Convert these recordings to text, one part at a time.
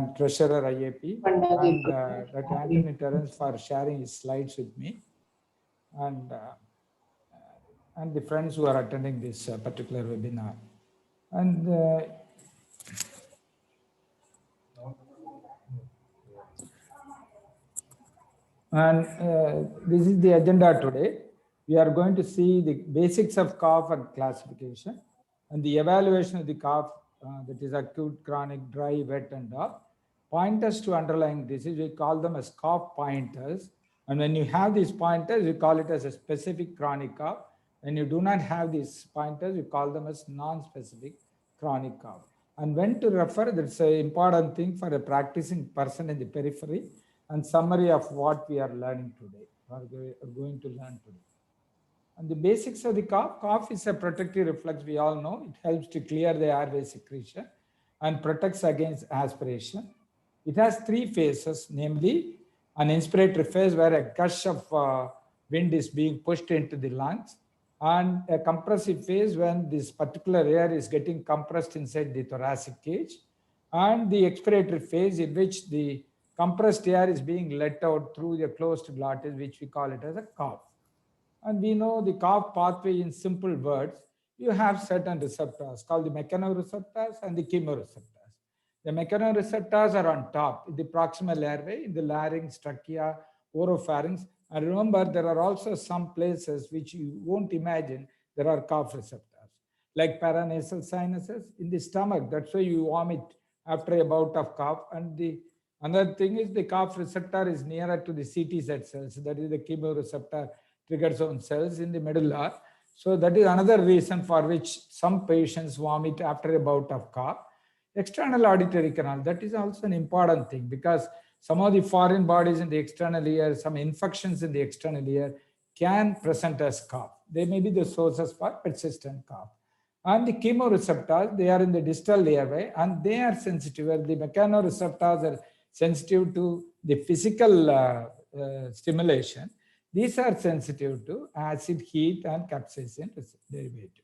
and Treasurer IAP, and Dr. Anthony Terence for sharing his slides with me, and the friends who are attending this particular webinar. And this is the agenda today. We are going to see the basics of cough and classification, and the evaluation of the cough, that is acute, chronic, dry, wet, and pointers to underlying disease. We call them as cough pointers. And when you have these pointers, you call it as a specific chronic cough. When you do not have these pointers, you call them as non-specific chronic cough. And when to refer, that's an important thing for a practicing person in the periphery, and summary of what we are learning today, or are going to learn today. And the basics of the cough. Cough is a protective reflex, we all know. It helps to clear the airway secretion and protects against aspiration. It has three phases, namely an inspiratory phase where a gush of wind is being pushed into the lungs, and a compressive phase when this particular air is getting compressed inside the thoracic cage, and the expiratory phase in which the compressed air is being let out through the closed glottis, which we call it as a cough. And we know the cough pathway in simple words. You have certain receptors called the mechanoreceptors and the chemoreceptors. The mechanoreceptors are on top in the proximal airway, in the larynx, trachea, oropharynx. And remember, there are also some places which you won't imagine there are cough receptors, like paranasal sinuses in the stomach. That's why you vomit after a bout of cough. And the another thing is the cough receptor is nearer to the CTZ cells. That is the chemoreceptor trigger zone cells in the medulla. So that is another reason for which some patients vomit after a bout of cough. External auditory canal, that is also an important thing, because some of the foreign bodies in the external ear, some infections in the external ear can present as cough. They may be the sources for persistent cough. And the chemoreceptors, they are in the distal airway, and they are sensitive, where the mechanoreceptors are sensitive to the physical stimulation. These are sensitive to acid, heat, and capsaicin derivatives.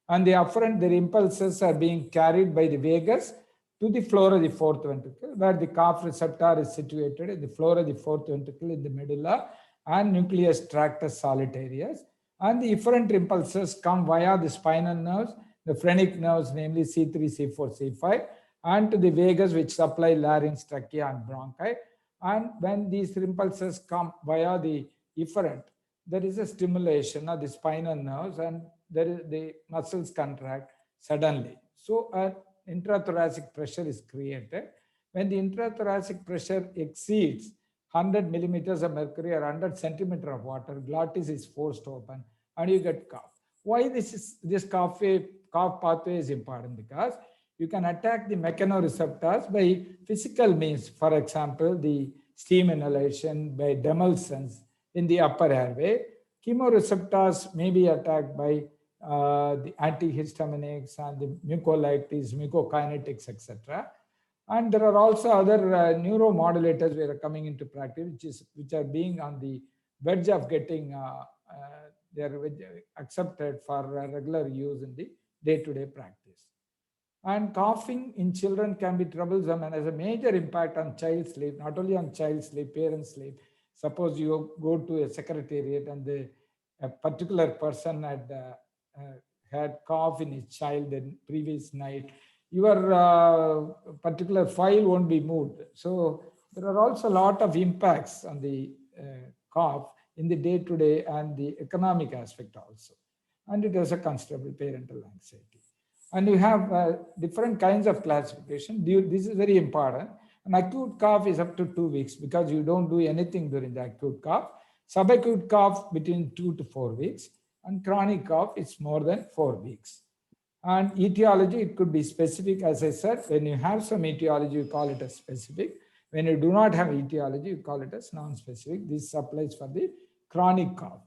And the afferent, their impulses are being carried by the vagus to the floor of the fourth ventricle, where the cough receptor is situated in the floor of the fourth ventricle in the medulla and nucleus tractus solitarius. And the efferent impulses come via the spinal nerves, the phrenic nerves, namely C3, C4, C5, and to the vagus, which supply larynx, trachea, and bronchi. And when these impulses come via the efferent, there is a stimulation of the spinal nerves, and the muscles contract suddenly. So an intrathoracic pressure is created. When the intrathoracic pressure exceeds 100 millimeters of mercury or 100 centimeters of water, glottis is forced open and you get cough. Why this cough pathway is important? Because you can attack the mechanoreceptors by physical means. For example, the steam inhalation by demulsions in the upper airway. Chemoreceptors may be attacked by the antihistaminics and the mucolytics, mucokinetics, etc. And there are also other neuromodulators that are coming into practice, which are being on the verge of getting they are accepted for regular use in the day-to-day practice. And coughing in children can be troublesome and has a major impact on child sleep, not only on child sleep, parent sleep. Suppose you go to a secretariat and a particular person had cough in his child the previous night, your particular file won't be moved. So there are also a lot of impacts on the cough in the day-to-day and the economic aspect also. And it has a considerable parental anxiety. And you have different kinds of classification. This is very important. An acute cough is up to 2 weeks because you don't do anything during the acute cough. Subacute cough between 2 to 4 weeks. And chronic cough is more than 4 weeks. And etiology, it could be specific. As I said, when you have some etiology, you call it as specific. When you do not have etiology, you call it as non-specific. This applies for the chronic cough.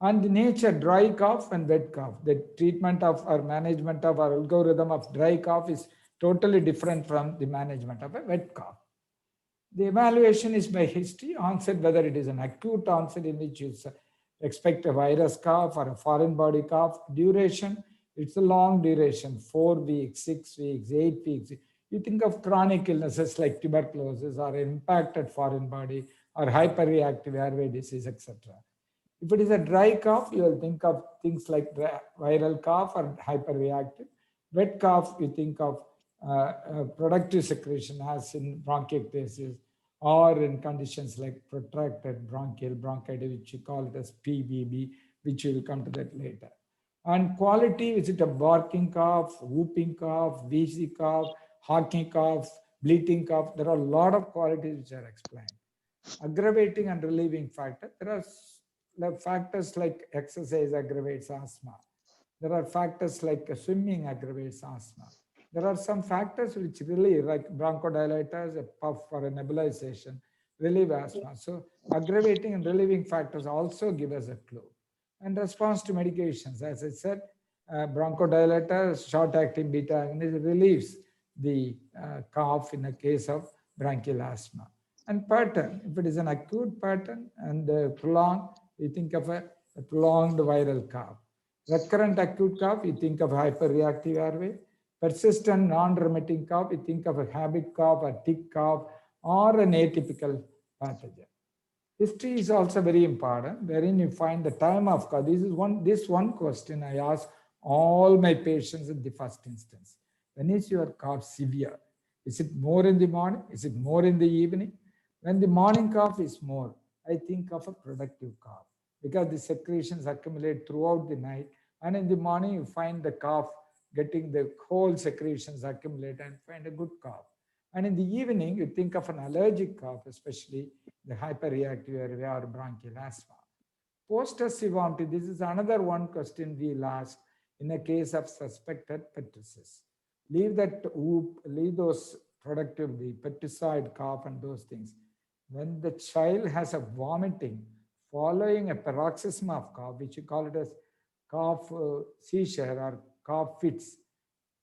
And the nature, dry cough and wet cough. The treatment of or management of our algorithm of dry cough is totally different from the management of a wet cough. The evaluation is by history, onset, whether it is an acute onset in which you expect a virus cough or a foreign body cough. Duration, it's a long duration, 4 weeks, 6 weeks, 8 weeks. You think of chronic illnesses like tuberculosis or impacted foreign body or hyperreactive airway disease, etc. If it is a dry cough, you will think of things like viral cough or hyperreactive. Wet cough, you think of productive secretion as in bronchiectasis or in conditions like protracted bronchial bronchitis, which you call it as PBB, which we will come to that later. And quality, is it a barking cough, whooping cough, wheezy cough, hawking cough, bleating cough? There are a lot of qualities which are explained. Aggravating and relieving factor, there are factors like exercise aggravates asthma. There are factors like swimming aggravates asthma. There are some factors which relieve, like bronchodilators, a puff or a nebulization, relieve asthma. So aggravating and relieving factors also give us a clue. And response to medications, as I said, bronchodilator, short-acting beta agonist relieves the cough in a case of bronchial asthma. And pattern, if it is an acute pattern and prolonged, you think of a prolonged viral cough. Recurrent acute cough, you think of hyperreactive airway. Persistent non-remitting cough, you think of a habit cough, a tick cough, or an atypical pathogen. History is also very important, wherein you find the time of cough. This one question I ask all my patients in the first instance. When is your cough severe? Is it more in the morning? Is it more in the evening? When the morning cough is more, I think of a productive cough because the secretions accumulate throughout the night. And in the morning, you find the cough getting the whole secretions accumulate and find a good cough. And in the evening, you think of an allergic cough, especially the hyperreactive airway or bronchial asthma. Post-stress vomiting, this is another one question we'll ask in a case of suspected pertussis. Leave that whoop, leave those productive, the pertussoid cough and those things. When the child has a vomiting following a paroxysm of cough, which you call it as cough seizure or cough fits,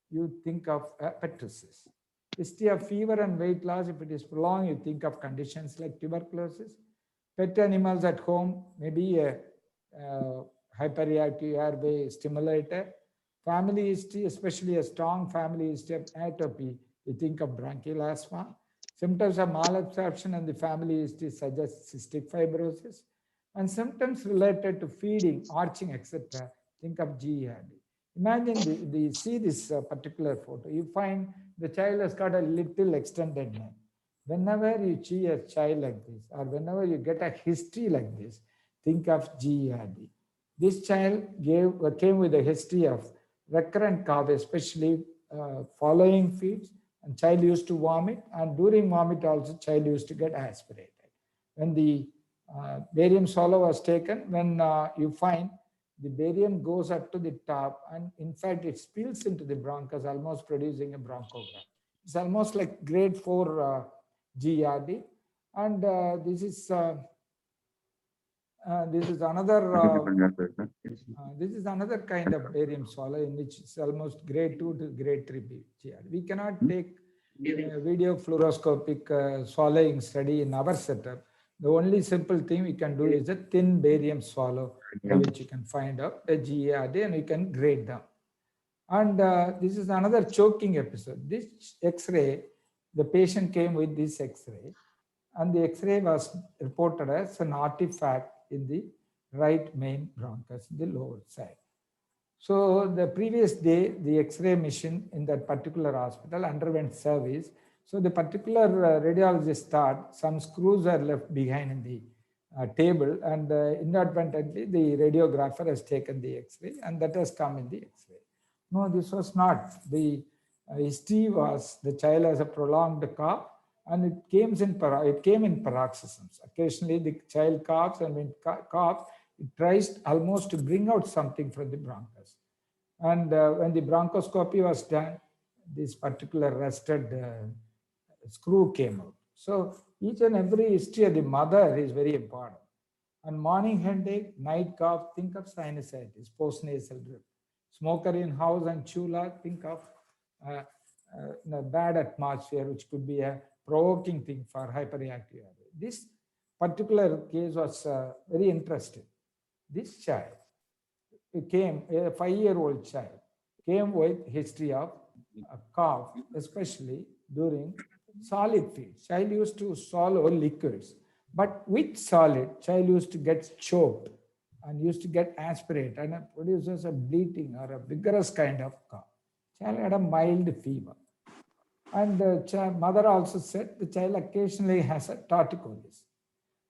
you think of pertussis. History of fever and weight loss, if it is prolonged, you think of conditions like tuberculosis. Pet animals at home, maybe a hyperreactive airway stimulator. Family history, especially a strong family history of atopy, you think of bronchial asthma. Symptoms of malabsorption and the family history suggest cystic fibrosis. And symptoms related to feeding, arching, etc., think of GERD. Imagine see this particular photo. You find the child has got a little extended neck. Whenever you see a child like this, or whenever you get a history like this, think of GERD. This child came with a history of recurrent cough, especially following feeds, and child used to vomit, and during vomit also child used to get aspirated. When the barium swallow was taken, when you find the barium goes up to the top, and in fact it spills into the bronchus, almost producing a bronchogram. It's almost like grade 4 GERD, and this is another kind of barium swallow in which it's almost grade 2 to grade 3 GERD. We cannot take video fluoroscopic swallowing study in our setup. The only simple thing we can do is a thin barium swallow, which you can find out the GERD and you can grade them. And this is another choking episode. This X-ray, the patient came with this X-ray, and the X-ray was reported as an artifact in the right main bronchus, the lower side. So the previous day, the X-ray machine in that particular hospital underwent service. So the particular radiologist thought some screws are left behind in the table, and inadvertently the radiographer has taken the X-ray, and that has come in the X-ray. No, this was not. The history was the child has a prolonged cough, and it came in paroxysms. Occasionally the child coughs, and when it coughs, it tries almost to bring out something from the bronchus. And when the bronchoscopy was done, this particular rusted screw came out. So each and every history of the mother is very important. And morning headache, night cough, think of sinusitis, postnasal drip. Smoker in house and chula, think of a bad atmosphere, which could be a provoking thing for hyperreactive airway. This particular case was very interesting. This child came, a 5-year-old child, came with history of cough, especially during solid feed. Child used to swallow liquids, but with solid, child used to get choked and used to get aspirate, and it produces a bleating or a vigorous kind of cough. Child had a mild fever. And the mother also said the child occasionally has a torticollis.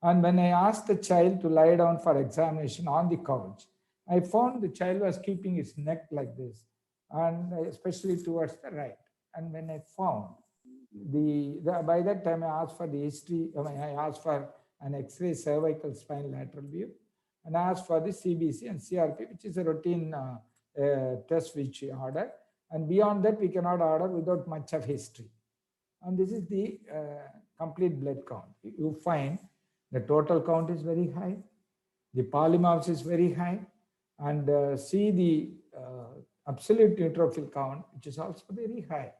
And when I asked the child to lie down for examination on the couch, I found the child was keeping his neck like this, and especially towards the right. And when I found by that time I asked for the history, I asked for an X-ray cervical spine lateral view, and I asked for the CBC and CRP, which is a routine test which we order. And beyond that, we cannot order without much of history. And this is the complete blood count. You find the total count is very high, the polymorphs is very high, and see the absolute neutrophil count, which is also very high.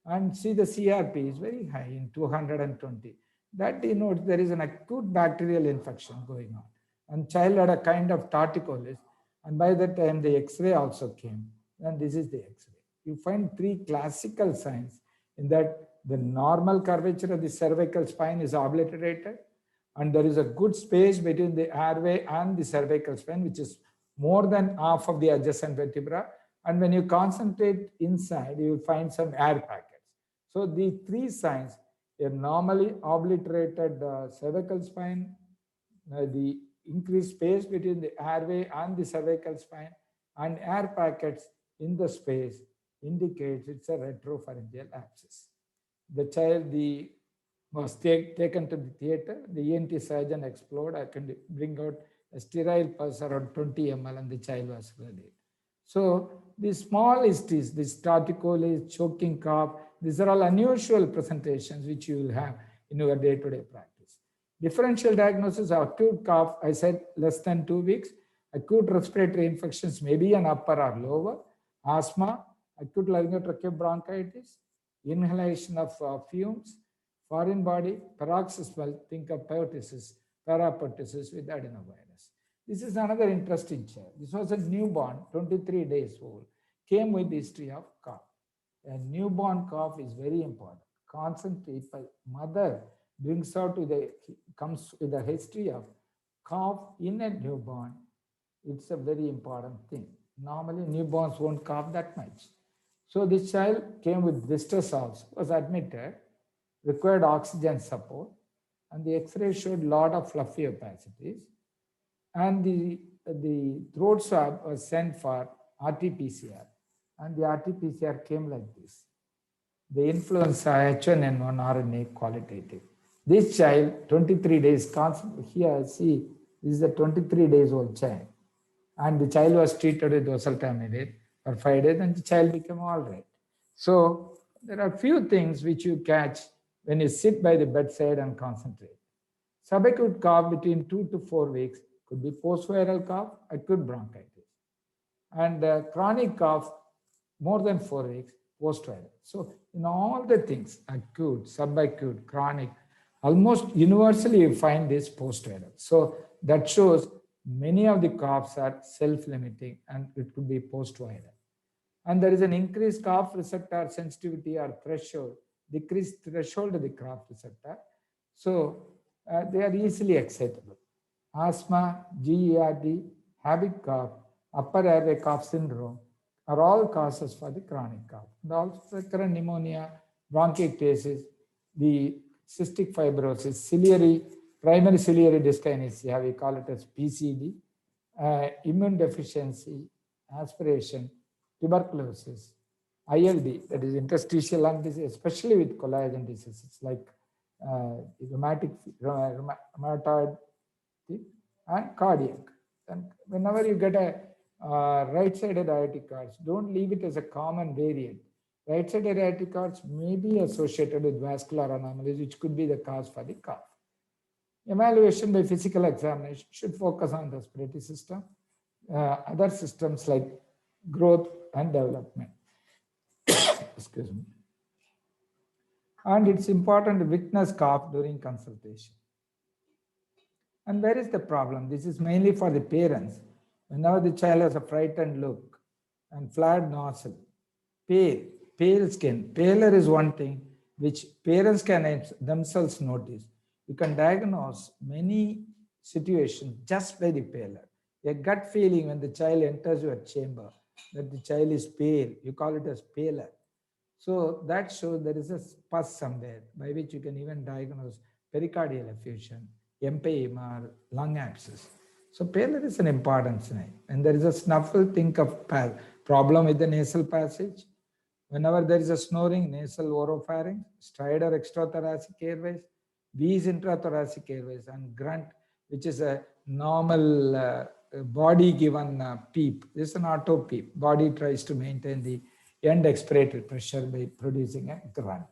And see the CRP is very high in 220. That denotes there is an acute bacterial infection going on. And child had a kind of torticollis. And by that time, the X-ray also came. And this is the X-ray. You find three classical signs in that the normal curvature of the cervical spine is obliterated, and there is a good space between the airway and the cervical spine, which is more than half of the adjacent vertebra. And when you concentrate inside, you will find some air packets. So the three signs: a normally obliterated cervical spine, the increased space between the airway and the cervical spine, and air packets in the space, indicates it's a retropharyngeal abscess. The child was taken to the theater. The ENT surgeon explored. I can bring out a sterile pulse around 20 ml, and the child was ready. So these small histories, this torticollis, choking cough, these are all unusual presentations which you will have in your day-to-day practice. Differential diagnosis of acute cough, I said less than 2 weeks. Acute respiratory infections may be an upper or lower. Asthma, acute laryngotracheal bronchitis, inhalation of fumes, foreign body, paroxysmal, think of pertussis, parapertussis with adenovirus. This is another interesting child. This was a newborn, 23 days old, came with history of cough. A newborn cough is very important. Concentrate, if a mother brings out comes with a history of cough in a newborn, it's a very important thing. Normally, newborns won't cough that much. So this child came with blisters also, was admitted, required oxygen support, and the X-ray showed a lot of fluffy opacities. And the throat swab was sent for RT-PCR, and the RT-PCR came like this. The influenza H1N1 RNA qualitative. This child, 23 days, here, see, this is a 23 days old child. And the child was treated with oseltamivir for 5 days, and the child became all right. So there are few things which you catch when you sit by the bedside and concentrate. Subacute cough between 2 to 4 weeks could be post-viral cough, acute bronchitis. And chronic cough, more than 4 weeks, post-viral. So in all the things, acute, subacute, chronic, almost universally you find this post-viral. So that shows many of the coughs are self-limiting and it could be post-viral. And there is an increased cough receptor sensitivity or threshold, decreased threshold of the cough receptor. So they are easily excitable. Asthma, GERD, habit cough, upper airway cough syndrome are all causes for the chronic cough. And also recurrent pneumonia, bronchiectasis, the cystic fibrosis, primary ciliary dyskinesia, we call it as PCD, immune deficiency, aspiration, tuberculosis, ILD, that is interstitial lung disease, especially with collagen diseases like rheumatoid and cardiac. And whenever you get a right-sided aortic arch, don't leave it as a common variant. Right-sided aortic arch may be associated with vascular anomalies, which could be the cause for the cough. Evaluation by physical examination should focus on the respiratory system, other systems like growth and development. Excuse me. And it's important to witness cough during consultation. And where is the problem? This is mainly for the parents. Whenever the child has a frightened look and flared nostril, pale skin. Paler is one thing, which parents can themselves notice. You can diagnose many situations just by the pallor. A gut feeling when the child enters your chamber that the child is pale, you call it as pallor. So that shows there is a pus somewhere by which you can even diagnose pericardial effusion, empyema, or lung abscess. So pallor is an important sign. When there is a snuffle, think of problem with the nasal passage. Whenever there is a snoring, nasal oropharynx, stridor extrathoracic airways, wheeze intrathoracic airways, and grunt, which is a normal body given peep. This is an auto peep. Body tries to maintain the end expiratory pressure by producing a grunt.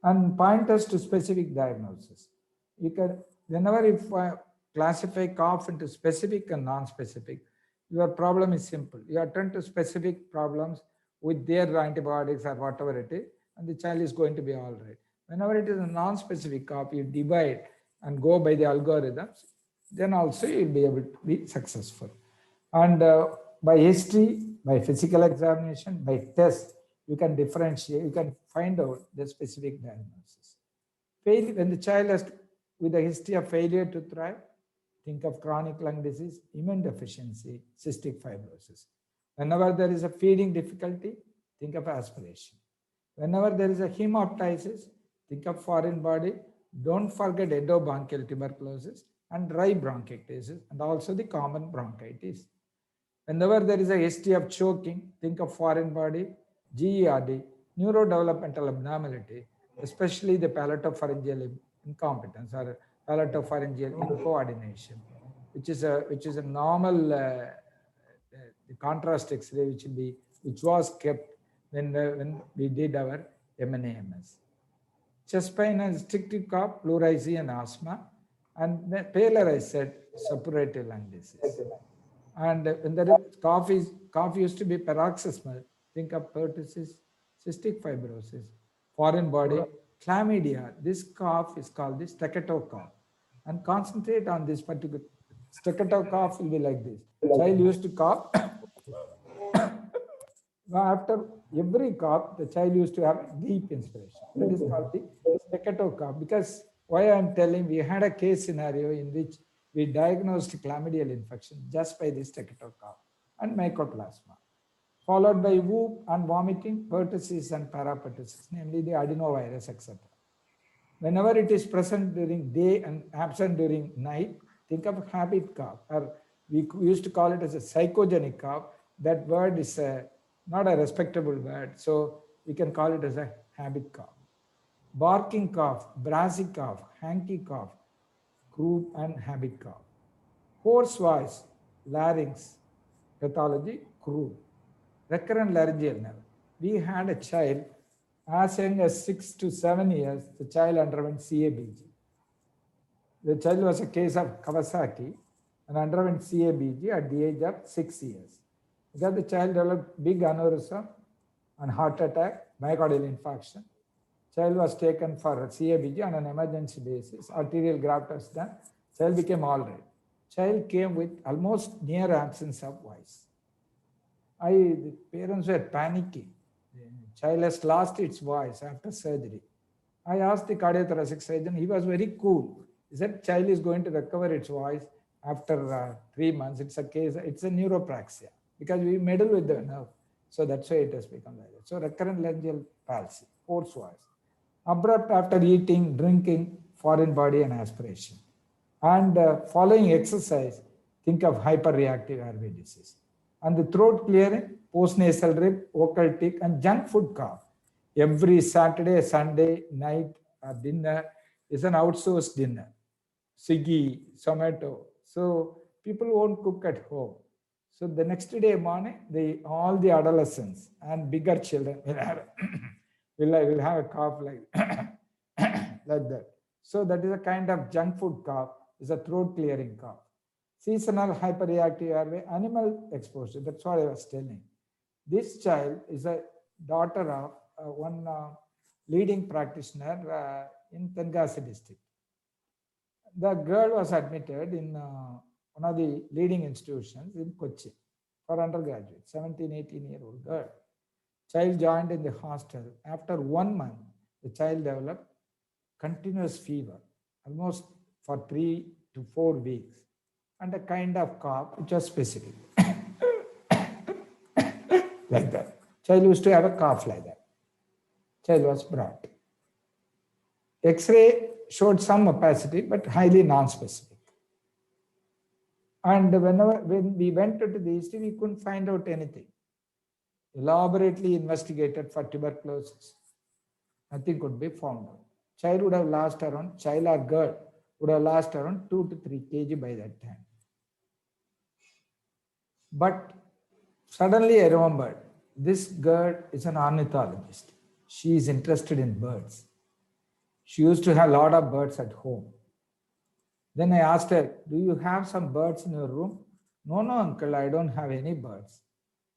And pointers to specific diagnosis. You can, whenever if classify cough into specific and non-specific, your problem is simple. You attend to specific problems with their antibiotics or whatever it is, and the child is going to be all right. Whenever it is a non-specific cough, you divide and go by the algorithms, then also you'll be able to be successful. And by history, by physical examination, by test, you can differentiate, you can find out the specific diagnosis. When the child has with a history of failure to thrive, think of chronic lung disease, immune deficiency, cystic fibrosis. Whenever there is a feeding difficulty, think of aspiration. Whenever there is a hemoptysis, think of foreign body. Don't forget endobronchial tuberculosis and dry bronchiectasis, and also the common bronchitis. Whenever there is a history of choking, think of foreign body, GERD, neurodevelopmental abnormality, especially the palatopharyngeal incompetence or palatopharyngeal incoordination, which is a normal the contrast X-ray which was kept when we did our MNAMS. Chest pain and restrictive cough, pleurisy and asthma, and pallor I said suppurative lung disease. And when the cough used to be paroxysmal, think of pertussis, cystic fibrosis, foreign body, chlamydia. This cough is called the staccato cough. And concentrate on this particular staccato cough will be like this. Child used to cough. After every cough, the child used to have deep inspiration. That is called the staccato cough. Because why I'm telling, we had a case scenario in which we diagnosed chlamydial infection just by this staccato cough and mycoplasma, followed by whoop and vomiting, pertussis and parapertussis, namely the adenovirus, etc. Whenever it is present during day and absent during night, think of habit cough, or we used to call it as a psychogenic cough. That word is not a respectable word, so we can call it as a habit cough. Barking cough, brassy cough, hanky cough, croup and habit cough. Hoarse voice, larynx, pathology, croup. Recurrent laryngeal nerve. We had a child as young as 6 to 7 years, the child underwent CABG. The child was a case of Kawasaki and underwent CABG at the age of 6 years. Because the child developed big aneurysm and heart attack, myocardial infarction. Child was taken for CABG on an emergency basis. Arterial graft was done. Child became all right. Child came with almost near absence of voice. The parents were panicking. The child has lost its voice after surgery. I asked the cardiothoracic surgeon, he was very cool. He said, child is going to recover its voice after 3 months. It's a neuropraxia because we meddle with the nerve. So that's why it has become like that. So recurrent laryngeal palsy, hoarse voice. Abrupt after eating, drinking, foreign body and aspiration. And following exercise, think of hyperreactive airway disease. And the throat clearing, postnasal drip, vocal tick, and junk food cough. Every Saturday, Sunday night dinner is an outsourced dinner. Swiggy, Zomato. So people won't cook at home. So the next day morning, all the adolescents and bigger children will have a cough like, like that. So that is a kind of junk food cough, is a throat clearing cough. Seasonal hyperreactive airway, animal exposure, that's what I was telling. This child is a daughter of one leading practitioner in Tenkasi district. The girl was admitted in one of the leading institutions in Kochi for undergraduate, 17, 18-year-old girl. Child joined in the hostel. After 1 month, the child developed continuous fever, almost for 3 to 4 weeks, and a kind of cough which was specific, like that. Child used to have a cough like that. Child was brought. X-ray showed some opacity, but highly non-specific. And when we went to the history, we couldn't find out anything. Elaborately investigated for tuberculosis. Nothing could be found out. Child would have lost around, child or girl would have lost around 2 to 3 kg by that time. But suddenly I remembered, this girl is an ornithologist. She is interested in birds. She used to have a lot of birds at home. Then I asked her, do you have some birds in your room? No, uncle, I don't have any birds.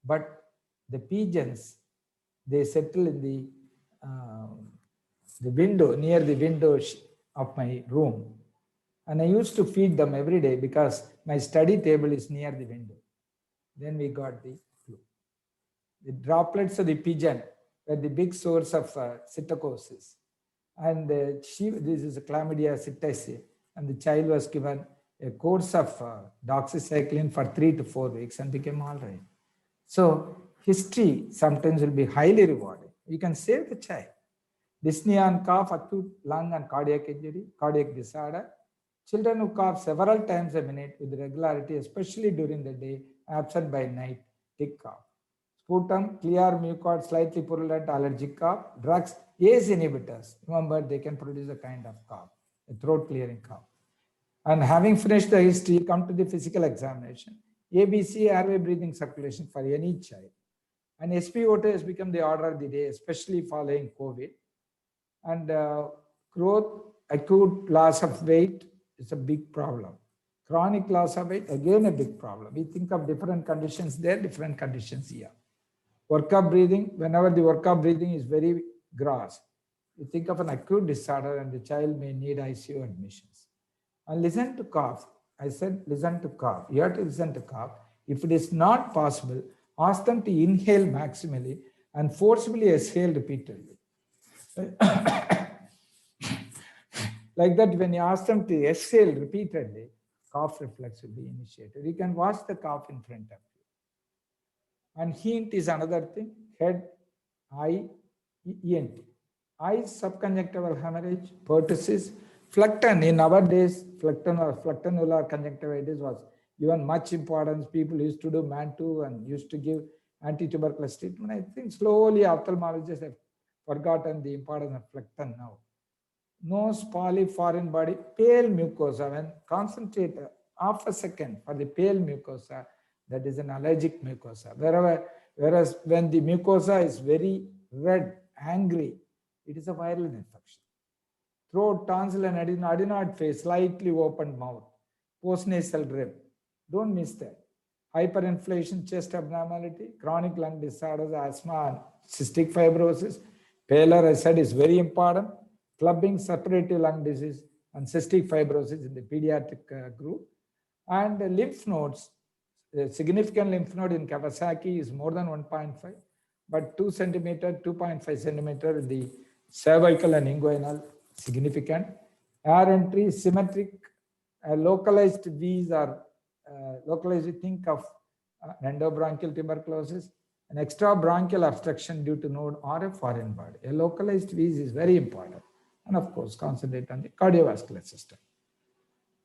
But the pigeons, they settle in the window, near the window of my room. And I used to feed them every day because my study table is near the window. Then we got the flu. The droplets of the pigeon were the big source of psittacosis. And this is a Chlamydia psittaceae, and the child was given a course of doxycycline for 3 to 4 weeks and became all right. So history sometimes will be highly rewarding. You can save the child. Dyspnea and cough, acute lung and cardiac injury, cardiac disorder. Children who cough several times a minute with regularity, especially during the day, absent by night, tick cough. Sputum, clear mucoid, slightly purulent, allergic cough. Drugs, ACE inhibitors. Remember, they can produce a kind of cough, a throat clearing cough. And having finished the history, come to the physical examination. ABC, airway, breathing, circulation for any child. And SpO2 has become the order of the day, especially following COVID. And growth, acute loss of weight is a big problem. Chronic loss of weight, again a big problem. We think of different conditions there, different conditions here. Workup breathing, whenever the workup breathing is very gross, you think of an acute disorder and the child may need ICU admissions. And listen to cough. I said, listen to cough. You have to listen to cough. If it is not possible, ask them to inhale maximally and forcibly exhale repeatedly. Like that, when you ask them to exhale repeatedly, cough reflex will be initiated. You can watch the cough in front of you. And hint is another thing, head, eye, ENT. Eye, subconjunctival hemorrhage, pertussis, flectin. In our days, flectin or flectinular conjunctivitis was given much importance. People used to do Mantoux and used to give anti-tuberculosis treatment. I think slowly ophthalmologists have forgotten the importance of flectin now. Nose, polyp, foreign body, pale mucosa. When concentrate half a second for the pale mucosa, that is an allergic mucosa. Whereas when the mucosa is very red, angry, it is a viral infection. Throat, tonsil and adenoid face, slightly opened mouth, postnasal drip. Don't miss that. Hyperinflation, chest abnormality, chronic lung disorders, asthma and cystic fibrosis. Pallor, I said, is very important. Clubbing, suppurative lung disease and cystic fibrosis in the pediatric group. And lymph nodes, significant lymph node in Kawasaki is more than 1.5, but 2 centimeter, 2.5 centimeter in the cervical and inguinal, significant. Air entry, symmetric, localized V's are localized, think of endobronchial tuberculosis, an extrabronchial obstruction due to node or a foreign body. A localized V's is very important. And of course, concentrate on the cardiovascular system.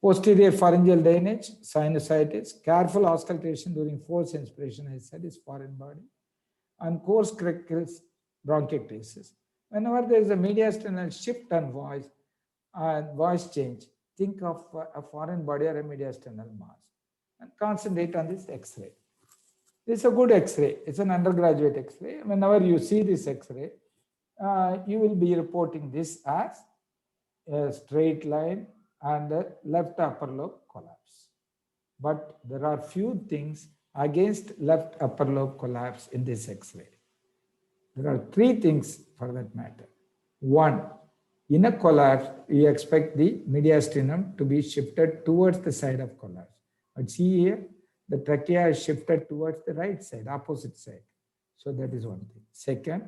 Posterior pharyngeal drainage, sinusitis, careful auscultation during forced inspiration, I said, is foreign body, and coarse crickles, bronchiectasis. Whenever there is a mediastinal shift on voice and voice change, think of a foreign body or a mediastinal mass and concentrate on this X-ray. This is a good X-ray. It's an undergraduate X-ray. Whenever you see this X-ray, you will be reporting this as a straight line and a left upper lobe collapse. But there are few things against left upper lobe collapse in this X-ray. There are 3 things for that matter. 1, in a collapse, you expect the mediastinum to be shifted towards the side of collapse. But see here, the trachea is shifted towards the right side, opposite side. So that is one thing. Second,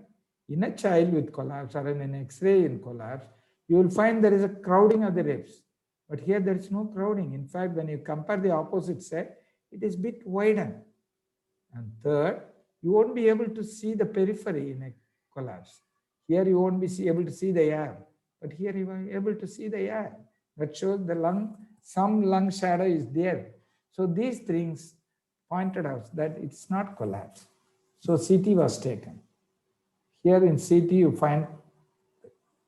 In a child with collapse or in an X-ray in collapse, you will find there is a crowding of the ribs. But here there is no crowding. In fact, when you compare the opposite side, it is bit widened. And third, you won't be able to see the periphery in a collapse. Here you won't be able to see the air, but here you are able to see the air. That shows the lung, some lung shadow is there. So these things pointed out that it's not collapse. So CT was taken. Here in CT you find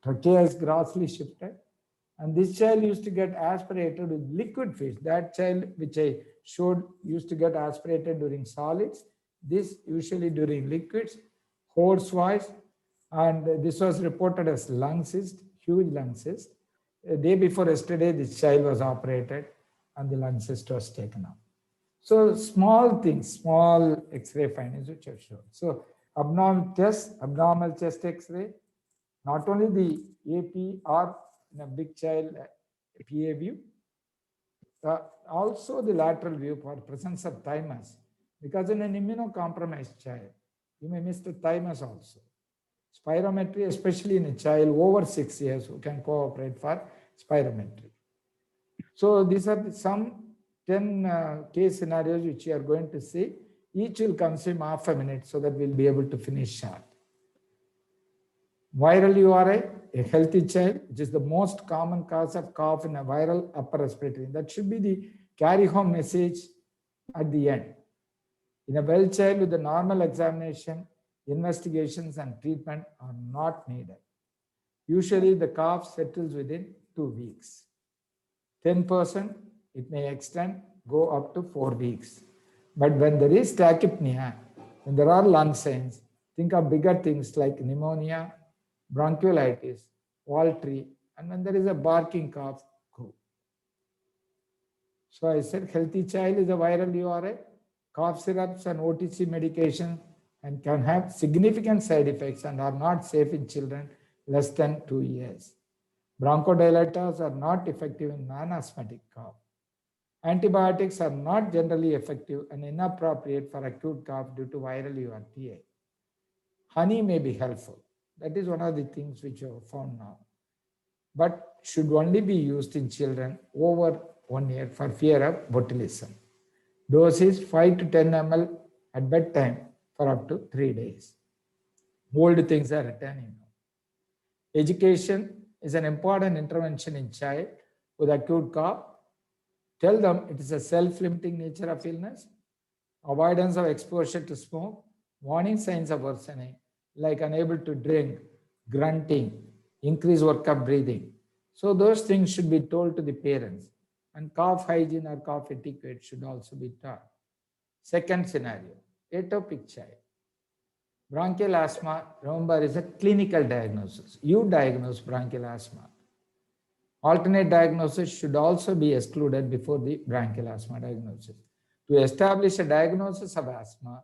trachea is grossly shifted, and this child used to get aspirated with liquid phase. That child which I showed used to get aspirated during solids, this usually during liquids, hoarse voice, and this was reported as lung cyst, huge lung cyst. A day before yesterday, this child was operated and the lung cyst was taken out. So small things, small X-ray findings which I've shown. So abnormal chest X-ray, not only the AP or in a big child PA view, also the lateral view for presence of thymus, because in an immunocompromised child, you may miss the thymus also. Spirometry, especially in a child over 6 years who can cooperate for spirometry. So these are some 10 case scenarios which you are going to see. Each will consume half a minute so that we'll be able to finish short. Viral URI, a healthy child, which is the most common cause of cough in a viral upper respiratory. That should be the carry home message at the end. In a well child with a normal examination, investigations and treatment are not needed. Usually the cough settles within 2 weeks. 10%, it may extend, go up to 4 weeks. But when there is tachypnea, when there are lung signs, think of bigger things like pneumonia, bronchiolitis, Waltrey, and when there is a barking cough, go. So I said healthy child is a viral URI, cough syrups and OTC medication and can have significant side effects and are not safe in children less than 2 years. Bronchodilators are not effective in non-asthmatic cough. Antibiotics are not generally effective and inappropriate for acute cough due to viral URTA. Honey may be helpful. That is one of the things which you have found now, but should only be used in children over 1 year for fear of botulism. Dose is 5 to 10 ml at bedtime for up to 3 days. Old things are returning now. Education is an important intervention in child with acute cough. Tell them it is a self-limiting nature of illness, avoidance of exposure to smoke, warning signs of worsening, like unable to drink, grunting, increased work of breathing. So those things should be told to the parents, and cough hygiene or cough etiquette should also be taught. Second scenario, atopic child. Bronchial asthma, remember, is a clinical diagnosis. You diagnose bronchial asthma. Alternate diagnosis should also be excluded before the bronchial asthma diagnosis. To establish a diagnosis of asthma,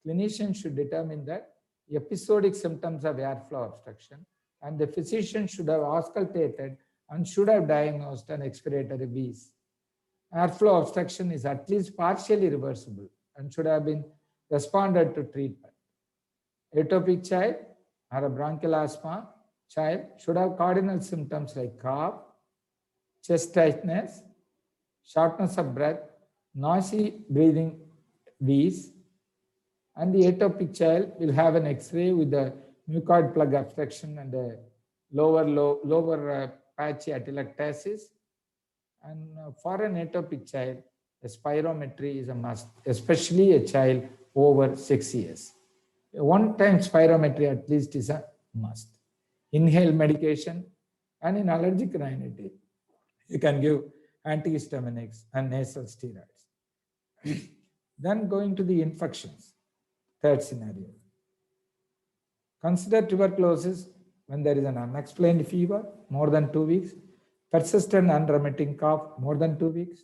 clinicians should determine that episodic symptoms of airflow obstruction, and the physician should have auscultated and should have diagnosed an expiratory wheeze. Airflow obstruction is at least partially reversible and should have been responded to treatment. Atopic child or a bronchial asthma child should have cardinal symptoms like cough, chest tightness, shortness of breath, noisy breathing, wheeze, and the atopic child will have an X-ray with the mucoid plug obstruction and the lower patchy atelectasis. And for an atopic child, a spirometry is a must, especially a child over 6 years. A one-time spirometry at least is a must. Inhale medication, and in allergic rhinitis, you can give antihistaminics and nasal steroids. Then going to the infections. Third scenario. Consider tuberculosis when there is an unexplained fever, more than 2 weeks, persistent unremitting cough, more than 2 weeks,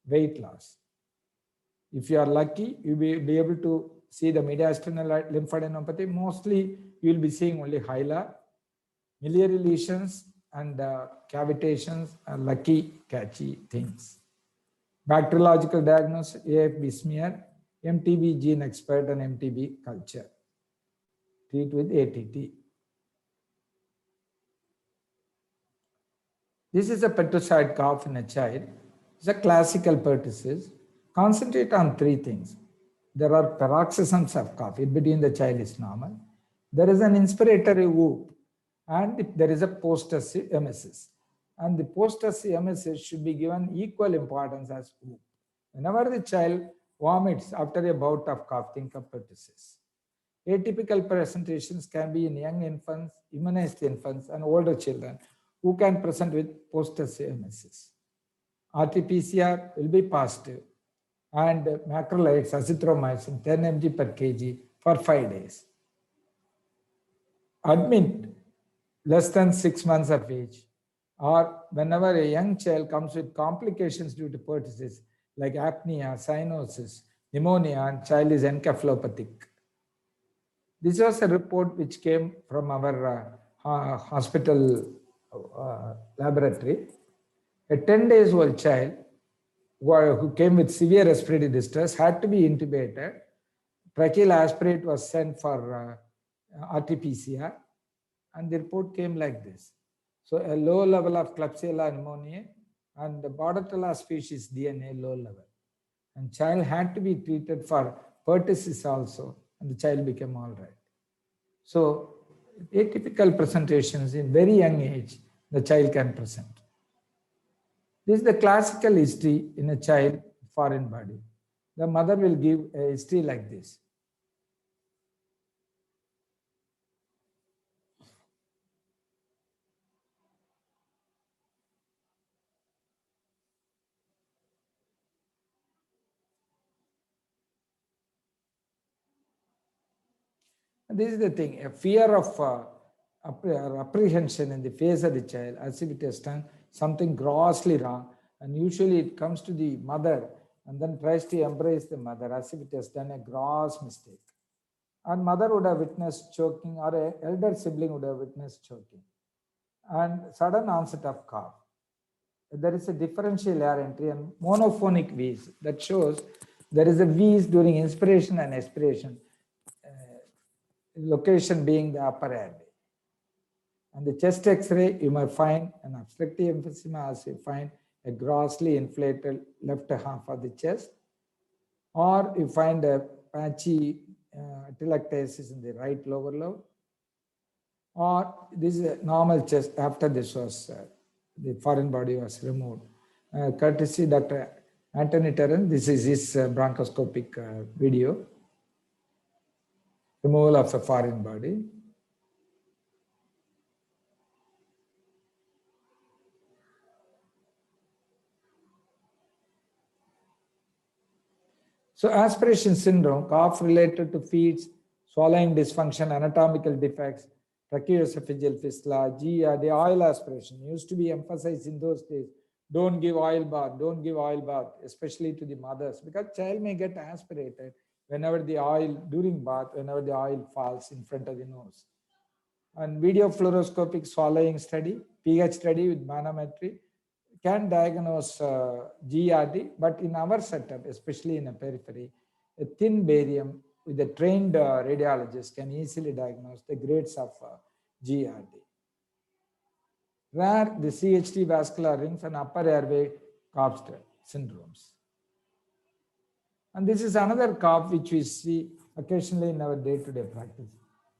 weight loss. If you are lucky, you will be able to see the mediastinal lymphadenopathy. Mostly, you will be seeing only hilar, miliary lesions, and cavitations are lucky, catchy things. Bacteriological diagnosis, AFB smear, MTB gene expert and MTB culture. Treat with ATT. This is a pertussis cough in a child. It's a classical pertussis. Concentrate on three things. There are paroxysms of cough. In between the child is normal. There is an inspiratory whoop, and there is a post-tussive emesis. And the post-tussive emesis should be given equal importance as whoop. Whenever the child vomits after a bout of cough, think of pertussis. Atypical presentations can be in young infants, immunized infants, and older children who can present with post-tussive emesis. RT-PCR will be positive, and macrolides, azithromycin, 10 mg per kg for 5 days. Admit less than 6 months of age, or whenever a young child comes with complications due to pertussis, like apnea, cyanosis, pneumonia, and child is encephalopathic. This was a report which came from our hospital laboratory. A 10 days old child who came with severe respiratory distress had to be intubated. Tracheal aspirate was sent for RT-PCR, and the report came like this. So a low level of Klebsiella pneumoniae and the Bordetella species DNA low level. And child had to be treated for pertussis also, and the child became all right. So atypical presentations in very young age, the child can present. This is the classical history in a child foreign body. The mother will give a history like this. And this is the thing, a fear of apprehension in the face of the child as if it has done something grossly wrong. And usually it comes to the mother and then tries to embrace the mother as if it has done a gross mistake. And mother would have witnessed choking, or an elder sibling would have witnessed choking. And sudden onset of cough. There is a differential air entry and monophonic wheeze that shows there is a wheeze during inspiration and expiration, location being the upper airway. And the chest X-ray, you might find an obstructive emphysema as you find a grossly inflated left half of the chest, or you find a patchy atelectasis in the right lower lobe, or this is a normal chest after this was, the foreign body was removed. Courtesy Dr. Anthony Terran, this is his bronchoscopic video, removal of a foreign body. So aspiration syndrome, cough related to feeds, swallowing dysfunction, anatomical defects, tracheoesophageal fistula, the oil aspiration used to be emphasized in those days. Don't give oil bath, don't give oil bath, especially to the mothers, because child may get aspirated whenever the oil, during bath, whenever the oil falls in front of the nose. And video fluoroscopic swallowing study, pH study with manometry, can diagnose GERD, but in our setup, especially in a periphery, a thin barium with a trained radiologist can easily diagnose the grades of GERD. Rare, the CHT vascular rings and upper airway cough syndromes. And this is another cough which we see occasionally in our day-to-day practice.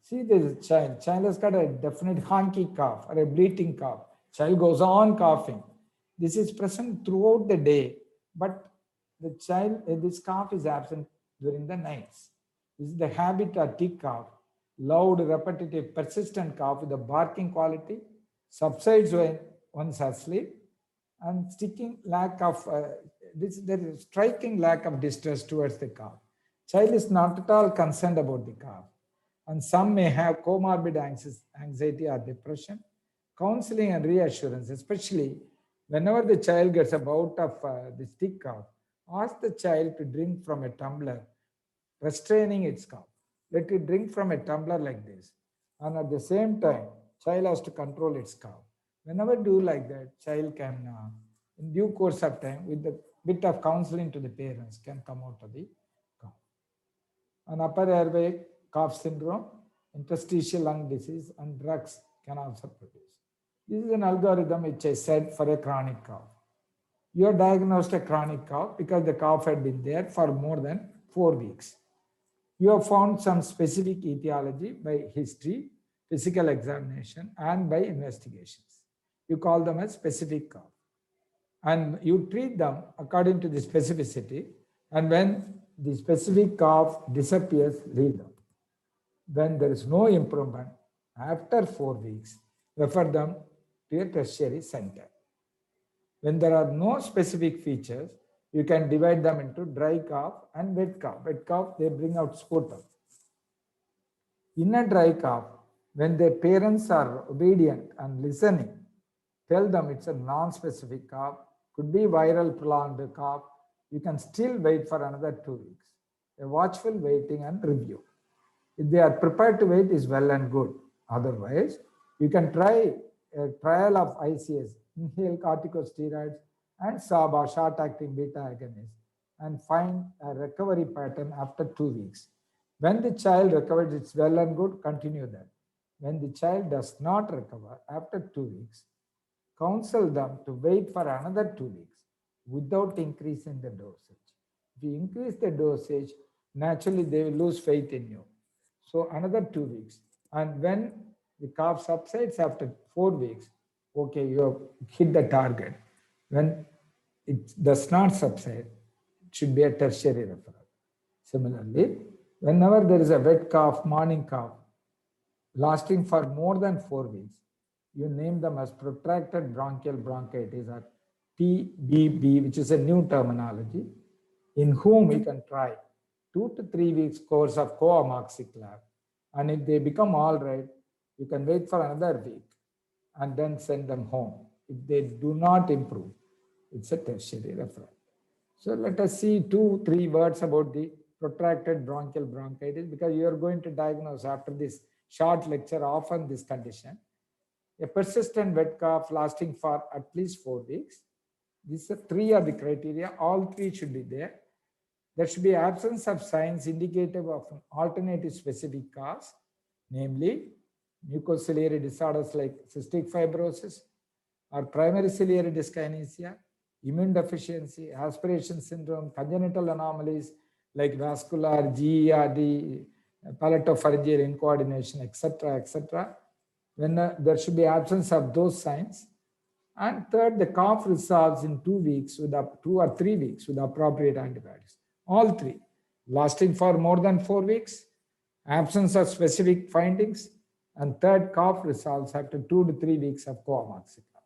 See, there is a child. Child has got a definite honky cough or a bleating cough. Child goes on coughing. This is present throughout the day, but the child, this cough is absent during the nights. This is the habit or tick cough, loud, repetitive, persistent cough with a barking quality, subsides when one's asleep, and sticking lack of, there is striking lack of distress towards the cough. Child is not at all concerned about the cough, and some may have comorbid anxiety or depression. Counseling and reassurance, especially whenever the child gets a bout of this tick cough, ask the child to drink from a tumbler, restraining its cough. Let it drink from a tumbler like this. And at the same time, child has to control its cough. Whenever do like that, child can, in due course of time, with a bit of counseling to the parents, can come out of the cough. An upper airway cough syndrome, interstitial lung disease, and drugs can also produce. This is an algorithm which I said for a chronic cough. You are diagnosed a chronic cough because the cough had been there for more than 4 weeks. You have found some specific etiology by history, physical examination, and by investigations. You call them a specific cough. And you treat them according to the specificity. And when the specific cough disappears, leave them. When there is no improvement, after 4 weeks, refer them to a tertiary center. When there are no specific features, you can divide them into dry cough and wet cough. Wet cough, they bring out sputum. In a dry cough, when their parents are obedient and listening, tell them it's a non-specific cough, could be viral prolonged cough, you can still wait for another 2 weeks. A watchful waiting and review. If they are prepared to wait, is well and good. Otherwise, you can try a trial of ICS, inhaled corticosteroids, and SABA, short-acting beta agonist, and find a recovery pattern after 2 weeks. When the child recovers, it's well and good, continue that. When the child does not recover after 2 weeks, counsel them to wait for another 2 weeks without increasing the dosage. If you increase the dosage, naturally they will lose faith in you. So another 2 weeks. And when the cough subsides after 4 weeks, okay, you have hit the target. When it does not subside, it should be a tertiary referral. Similarly, whenever there is a wet cough, morning cough, lasting for more than 4 weeks, you name them as protracted bronchial bronchitis or PBB, which is a new terminology, in whom you can try 2 to 3 weeks course of co-amoxiclav. And if they become all right, you can wait for another week and then send them home. If they do not improve, it's a tertiary referral. So let us see 2-3 words about the protracted bronchial bronchitis, because you are going to diagnose after this short lecture often this condition. A persistent wet cough lasting for at least 4 weeks. These are 3 of the criteria. All 3 should be there. There should be absence of signs indicative of an alternative specific cause, namely mucociliary disorders like cystic fibrosis or primary ciliary dyskinesia, immune deficiency, aspiration syndrome, congenital anomalies like vascular, GERD, palatopharyngeal incoordination, etc., etc. When there should be absence of those signs. And third, the cough resolves in 2 weeks with 2 or 3 weeks with appropriate antibiotics. All 3, lasting for more than 4 weeks, absence of specific findings, and third, cough resolves after 2 to 3 weeks of co-amoxiclav.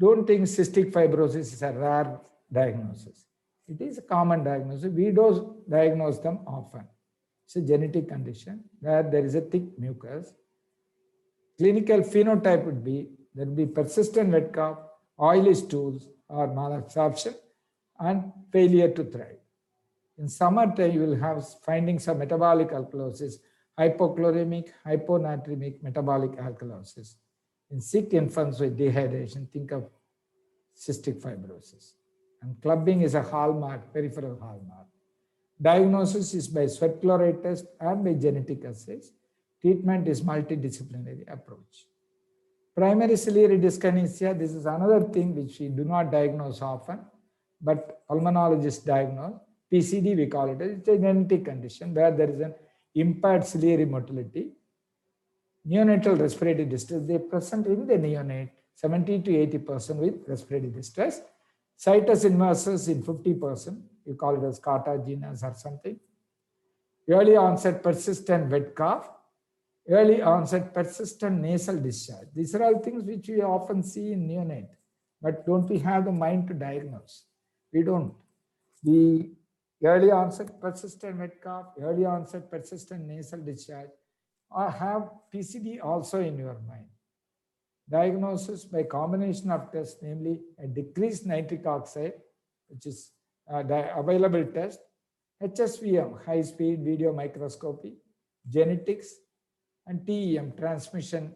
Don't think cystic fibrosis is a rare diagnosis. It is a common diagnosis. We don't diagnose them often. It's a genetic condition where there is a thick mucus. Clinical phenotype would be there will be persistent wet cough, oily stools or malabsorption, and failure to thrive. In summertime, you will have findings of metabolic alkalosis, hypochloremic, hyponatremic metabolic alkalosis. In sick infants with dehydration, think of cystic fibrosis. And clubbing is a hallmark, peripheral hallmark. Diagnosis is by sweat chloride test and by genetic assays. Treatment is multidisciplinary approach. Primary ciliary dyskinesia, this is another thing which we do not diagnose often, but pulmonologists diagnose. PCD, we call it. It's a genetic condition where there is an impaired ciliary motility. Neonatal respiratory distress, they present in the neonate 70 to 80% with respiratory distress. Situs inversus in 50%, you call it as cartaginous or something. Early onset persistent wet cough, early onset persistent nasal discharge. These are all things which we often see in neonate, but don't we have the mind to diagnose? We don't. The early onset persistent wet cough, early onset persistent nasal discharge, or have PCD also in your mind. Diagnosis by combination of tests, namely a decreased nitric oxide, which is the available test, HSVM, high speed video microscopy, genetics, and TEM, transmission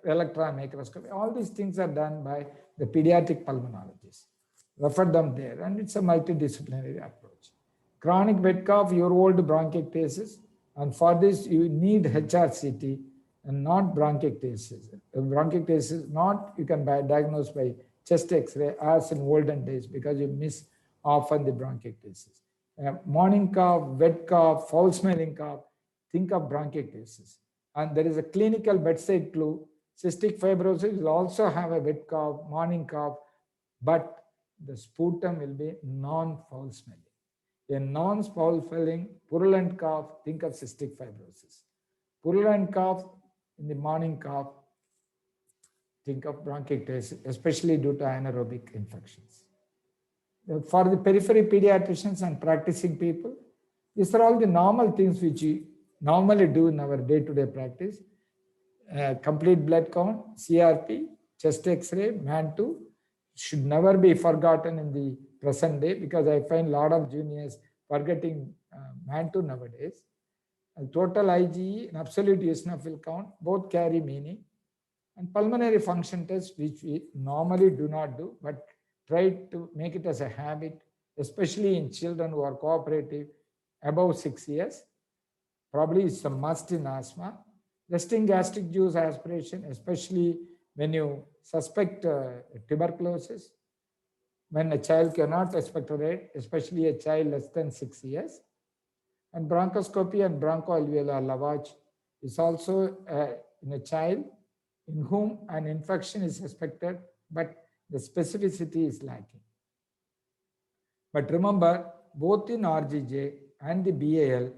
electron microscopy. All these things are done by the pediatric pulmonologist. Refer them there, and it's a multidisciplinary approach. Chronic wet cough, your old bronchiectasis, and for this you need HRCT and not bronchiectasis. Bronchiectasis not you can diagnose by chest X-ray as in olden days because you miss often the bronchiectasis. Morning cough, wet cough, foul smelling cough, think of bronchiectasis. And there is a clinical bedside clue. Cystic fibrosis will also have a wet cough, morning cough, but the sputum will be non-foul smelling. A non-foul smelling, purulent cough, think of cystic fibrosis. Purulent cough in the morning cough, think of bronchiectasis, especially due to anaerobic infections. For the periphery pediatricians and practicing people, these are all the normal things which we normally do in our day-to-day practice. Complete blood count, CRP, chest X-ray, MAN2 should never be forgotten in the present day because I find a lot of juniors forgetting MAN2 nowadays. And total IgE and absolute eosinophil count both carry meaning. And pulmonary function tests, which we normally do not do, but try to make it as a habit, especially in children who are cooperative above 6 years. Probably it's a must in asthma. Resting gastric juice aspiration, especially when you suspect tuberculosis, when a child cannot expectorate, especially a child less than 6 years. And bronchoscopy and bronchoalveolar lavage is also in a child in whom an infection is suspected, but the specificity is lacking. But remember, both in RGJ and the BAL,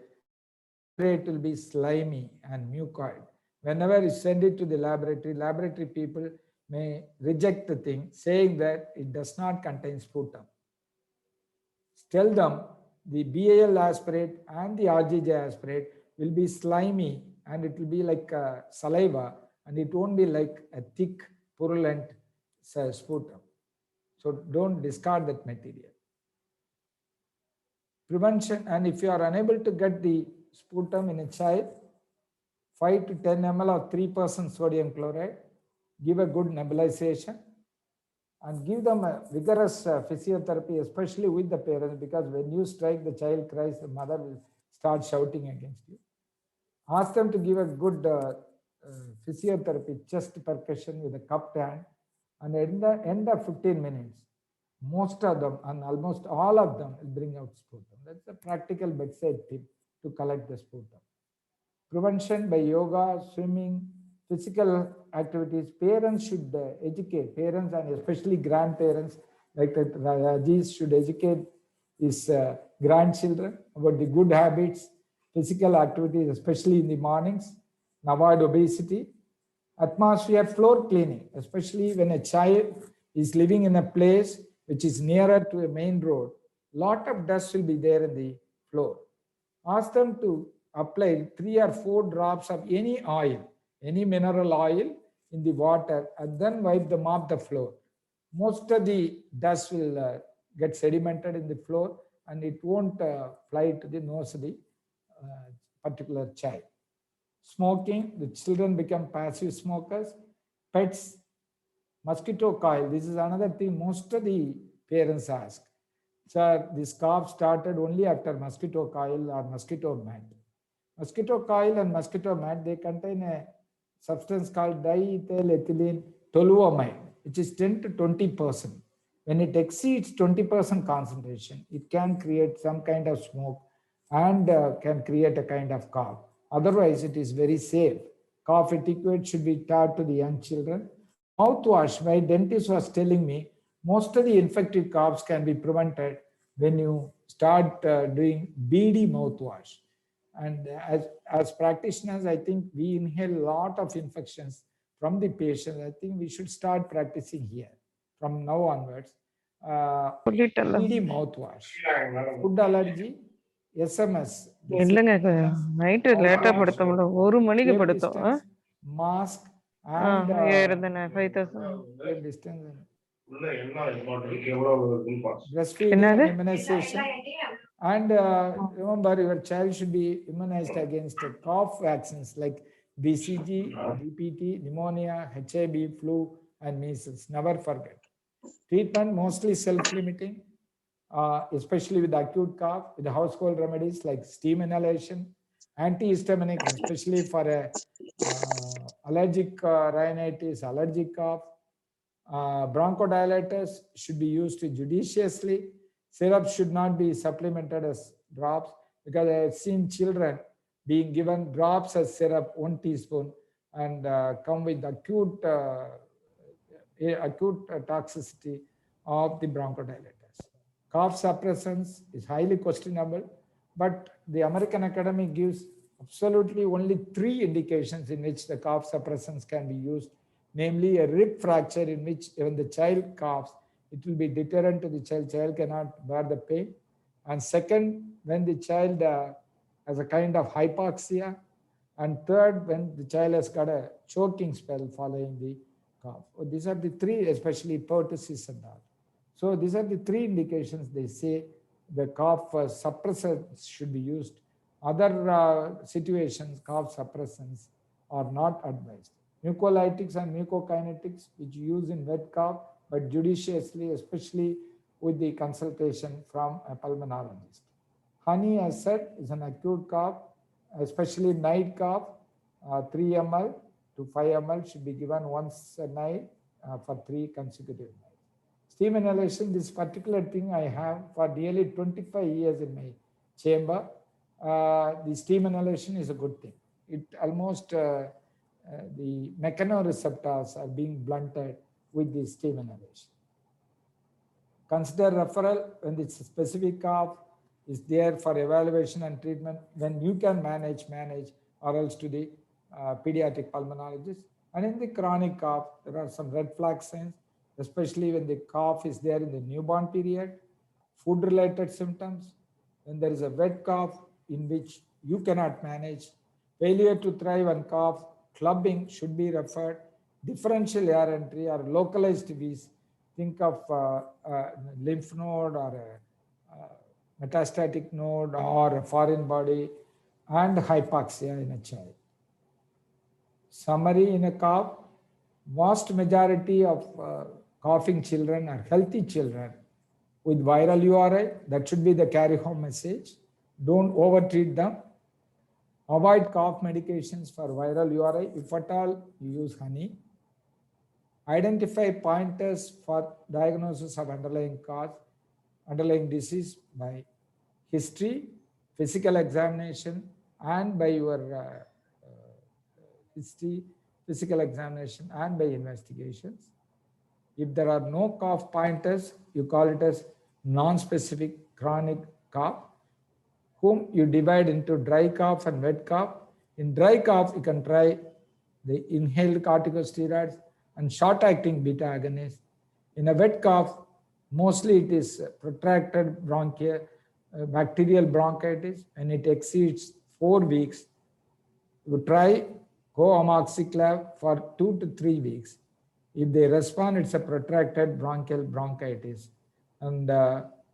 it will be slimy and mucoid. Whenever you send it to the laboratory people may reject the thing, saying that it does not contain sputum. Tell them the BAL aspirate and the RGJ aspirate will be slimy and it will be like saliva and it won't be like a thick, purulent sputum. So don't discard that material. Prevention, and if you are unable to get the sputum in a child, 5 to 10 ml of 3% sodium chloride, give a good nebulization and give them a vigorous physiotherapy, especially with the parents, because when you strike, the child cries, the mother will start shouting against you. Ask them to give a good physiotherapy, chest percussion with a cupped hand, and at the end of 15 minutes, most of them and almost all of them will bring out sputum. That's a practical bedside tip to collect the sputum. Prevention by yoga, swimming, physical activities. Parents should educate, parents and especially grandparents, like Rajesh should educate his grandchildren about the good habits, physical activities, especially in the mornings, and avoid obesity. Atmosphere, floor cleaning, especially when a child is living in a place which is nearer to a main road, lot of dust will be there in the floor. Ask them to apply 3 or 4 drops of any oil, any mineral oil in the water and then wipe them off the floor. Most of the dust will get sedimented in the floor and it won't fly to the nose of the particular child. Smoking, the children become passive smokers. Pets, mosquito coil, this is another thing most of the parents ask. Sir, this cough started only after mosquito coil or mosquito mat. Mosquito coil and mosquito mat, they contain a substance called diethyl ethylene toluamide, which is 10 to 20%. When it exceeds 20% concentration, it can create some kind of smoke and can create a kind of cough. Otherwise, it is very safe. Cough etiquette should be taught to the young children. Mouthwash, my dentist was telling me, most of the infected coughs can be prevented when you start doing BD mouthwash. And as practitioners, I think we inhale a lot of infections from the patient. I think we should start practicing here from now onwards. BD mouthwash, food allergy, SMS, இல்லைங்க night லேட்டா படுத்தோம்ல 1 மணிக்கு படுத்தோம் mask and இருந்தேன் 5000 distance. Breastfeeding and immunization. And remember, your child should be immunized against cough vaccines like BCG, DPT, pneumonia, HIV, flu, and measles. Never forget. Treatment mostly self-limiting, especially with acute cough, with household remedies like steam inhalation, antihistaminic, especially for a Allergic rhinitis, allergic cough. Bronchodilators should be used judiciously. Syrup should not be supplemented as drops, because I have seen children being given drops as syrup, 1 teaspoon, and come with acute toxicity of the bronchodilators. Cough suppressants is highly questionable, but the American Academy gives absolutely only 3 indications in which the cough suppressants can be used, namely a rib fracture in which when the child coughs, it will be deterrent to the child cannot bear the pain. And second, when the child has a kind of hypoxia. And third, when the child has got a choking spell following the cough. These are the 3, especially pertussis and all. So these are the 3 indications they say the cough suppressants should be used. Other situations, cough suppressants are not advised. Mucolytics and mucokinetics, which you use in wet cough, but judiciously, especially with the consultation from a pulmonologist. Honey, as said, is an acute cough, especially night cough. 3 ml to 5 ml should be given once a night for 3 consecutive nights. Steam inhalation, this particular thing I have for nearly 25 years in my chamber. The steam inhalation is a good thing. It almost, the mechanoreceptors are being blunted with the steam inhalation. Consider referral when the specific cough is there for evaluation and treatment. When you can manage, or else to the pediatric pulmonologist. And in the chronic cough, there are some red flag signs, especially when the cough is there in the newborn period, food-related symptoms, when there is a wet cough in which you cannot manage, failure to thrive and cough, clubbing should be referred, differential air entry or localized wheeze. Think of lymph node or a metastatic node or a foreign body, and hypoxia in a child. Summary in a cough, vast majority of coughing children are healthy children with viral URI. That should be the carry home message. Don't overtreat them. Avoid cough medications for viral URI. If at all, you use honey. Identify pointers for diagnosis of underlying cause, underlying disease by history, physical examination, and by your history, physical examination, and by investigations. If there are no cough pointers, you call it as non-specific chronic cough, whom you divide into dry cough and wet cough. In dry cough, you can try the inhaled corticosteroids and short-acting beta agonists. In a wet cough, mostly it is protracted bacterial bronchitis, and it exceeds 4 weeks. You try co-amoxiclav for 2 to 3 weeks. If they respond, it's a protracted bronchial bronchitis. And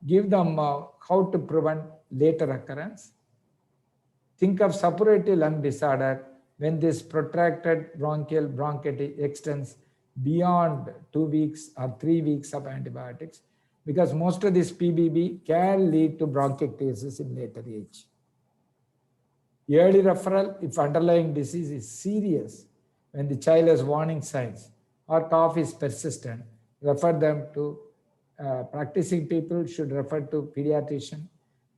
give them how to prevent later occurrence. Think of suppurative lung disorder when this protracted bronchial bronchitis extends beyond 2 weeks or 3 weeks of antibiotics, because most of this PBB can lead to bronchiectasis in later age. Early referral, if underlying disease is serious, when the child has warning signs or cough is persistent, refer them to practicing people should refer to pediatrician,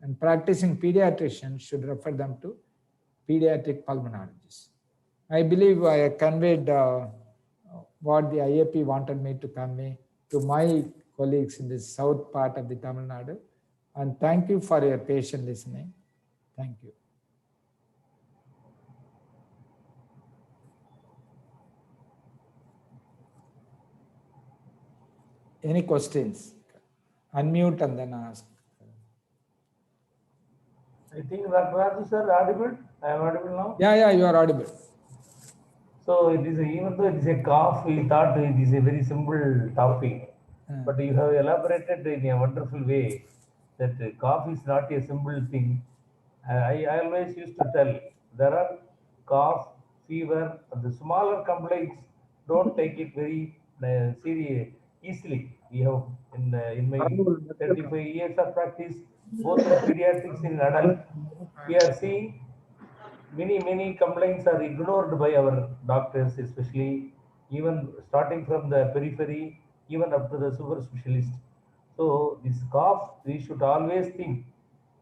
and practicing pediatrician should refer them to pediatric pulmonologist. I believe I conveyed what the IAP wanted me to convey to my colleagues in the south part of the Tamil Nadu. And thank you for your patient listening. Thank you. Any questions? Unmute and then ask. I think Dr. sir audible? I am audible now? Yeah, you are audible. So it is even though it is a cough, we thought it is a very simple topic. But you have elaborated in a wonderful way that cough is not a simple thing. I always used to tell there are cough, fever, the smaller complaints. Don't take it very serious easily. We have in my 35 years of practice, both in pediatrics and adult, we are seeing many complaints are ignored by our doctors, especially even starting from the periphery, even up to the super specialist. So this cough, we should always think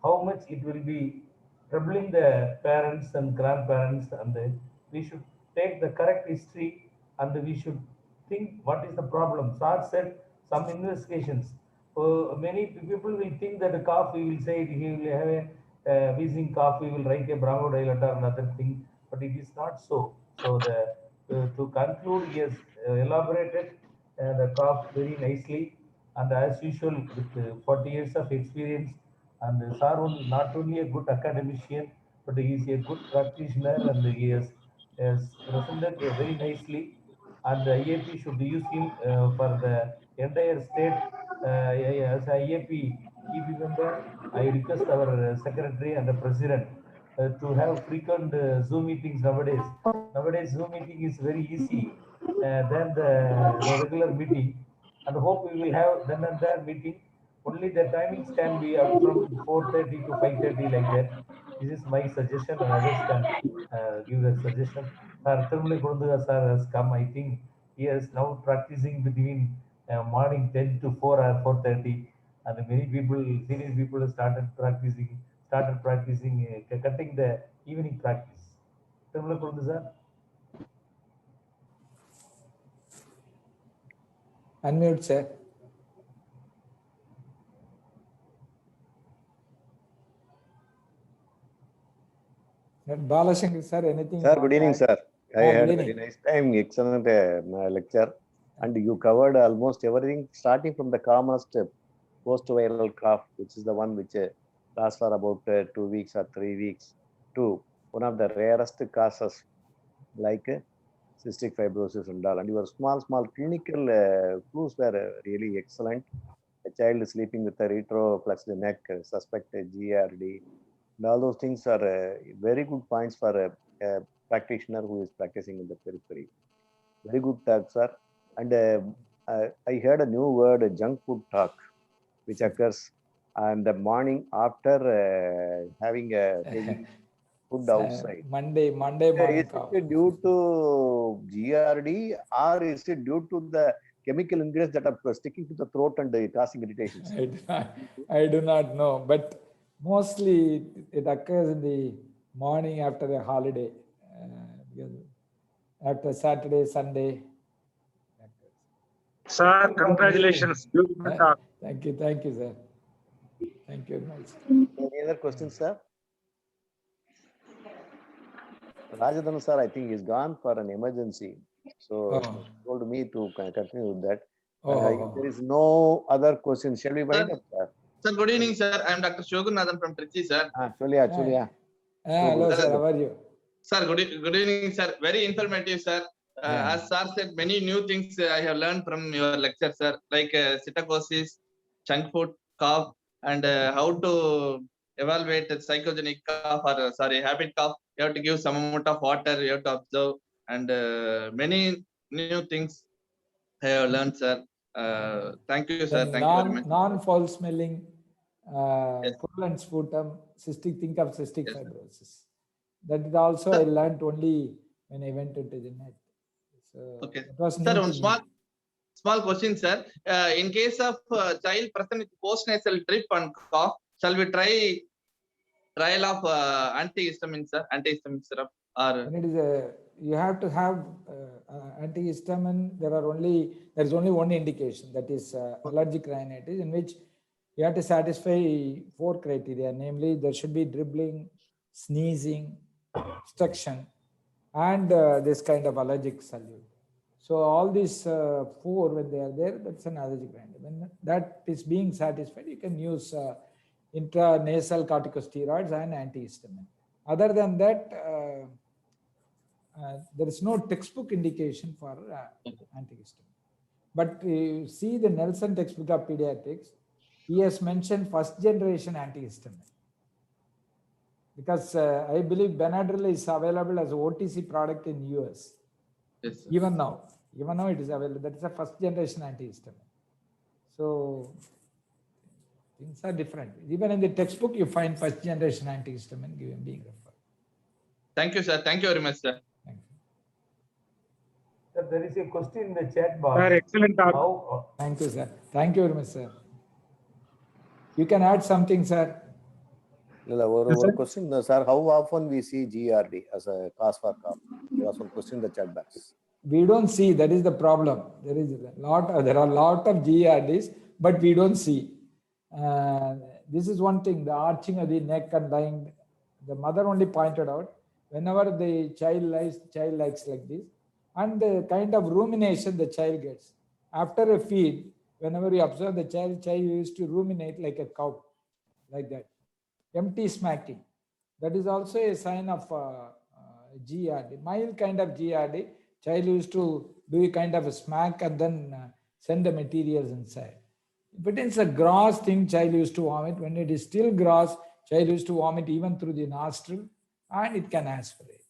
how much it will be troubling the parents and grandparents, and we should take the correct history, and we should think what is the problem. Sir said some investigations. Many people will think that a cough, we will say he will have a wheezing cough, we will write a bronchodilator or another thing, but it is not so. So to conclude, he has elaborated the cough very nicely, and as usual with 40 years of experience, and Sir not only a good academician, but he is a good practitioner, and he has presented very nicely, and the IAP should use him for the entire state. As IAP EB member, I request our secretary and the president to have frequent Zoom meetings nowadays. Nowadays, Zoom meeting is very easy than the regular meeting, and hope we will have then and there meeting. Only the timings can be up from 4:30 to 5:30 like that. This is my suggestion, and others can give their suggestion. Sir, Tirumale Kurunduga sir has come. I think he is now practicing between morning 10 to 4 or 4:30, and many people, senior people, started practicing, cutting the evening practice. Tirumale Kurundu sir. Unmute, sir. Balashankar sir, anything? Sir, good evening, sir. I had a very nice time, excellent lecture, and you covered almost everything, starting from the commonest post-viral cough, which is the one which lasts for about 2 weeks or 3 weeks, to one of the rarest causes like cystic fibrosis and all. And your small clinical clues were really excellent. A child sleeping with a retroflexed neck, suspected GRD, and all those things are very good points for a practitioner who is practicing in the periphery. Very good talk, sir. And I heard a new word, junk food talk, which occurs in the morning after having a heavy food outside. Monday morning. Is it due to GRD, or is it due to the chemical ingredients that are sticking to the throat and causing irritations? I do not know, but mostly it occurs in the morning after a holiday, after Saturday, Sunday. Sir, congratulations. Beautiful talk. Thank you, sir. Thank you very much. Any other questions, sir? Rajadhan sir, I think, is gone for an emergency. So he told me to continue with that. There is no other question. Shall we wind up, sir? Sir, good evening, sir. I am Dr. Shogunathan from Trichy, sir. Chulia. Hello, sir. How are you? Sir, good evening, sir. Very informative, sir. As sir said, many new things I have learned from your lecture, sir, like psittacosis, junk food, cough, and how to evaluate a psychogenic cough or habit cough. You have to give some amount of water, you have to observe, and many new things I have learned, sir. Thank you, sir. Thank you very much. Non-foul smelling, colon sputum, think of cystic fibrosis. That is also I learned only when I went into the net. So okay. Sir, one small question, sir. In case of child present with postnasal drip and cough, shall we try trial of antihistamine, sir? Antihistamine syrup, or when it is you have to have antihistamine. There is only one indication, that is allergic rhinitis, in which you have to satisfy 4 criteria, namely there should be dribbling, sneezing, obstruction, and this kind of allergic salute. So all these 4, when they are there, that's an allergic rhinitis. When that is being satisfied, you can use intranasal corticosteroids and antihistamine. Other than that, there is no textbook indication for antihistamine. But you see the Nelson textbook of pediatrics, he has mentioned first generation antihistamine. Because I believe Benadryl is available as an OTC product in US. Yes, even now it is available. That is a first generation antihistamine. So things are different. Even in the textbook, you find first generation antihistamine being referred. Thank you, sir. Thank you very much, sir. Sir, there is a question in the chat box. Sir, excellent talk. How, Thank you, sir. Thank you very much, sir. You can add something, sir. Yes, sir. Question, sir, how often we see GRD as a cause for cough? There was one question in the chat box. We don't see, that is the problem. There are a lot of GRDs, but we don't see. This is one thing, the arching of the neck and lying. The mother only pointed out, whenever the child lies like this, and the kind of rumination the child gets. After a feed, whenever you observe the child used to ruminate like a cow, like that. Empty smacking. That is also a sign of GRD, mild kind of GRD. Child used to do a kind of a smack and then send the materials inside. If it is a gross thing, child used to vomit. When it is still gross, child used to vomit even through the nostril, and it can aspirate.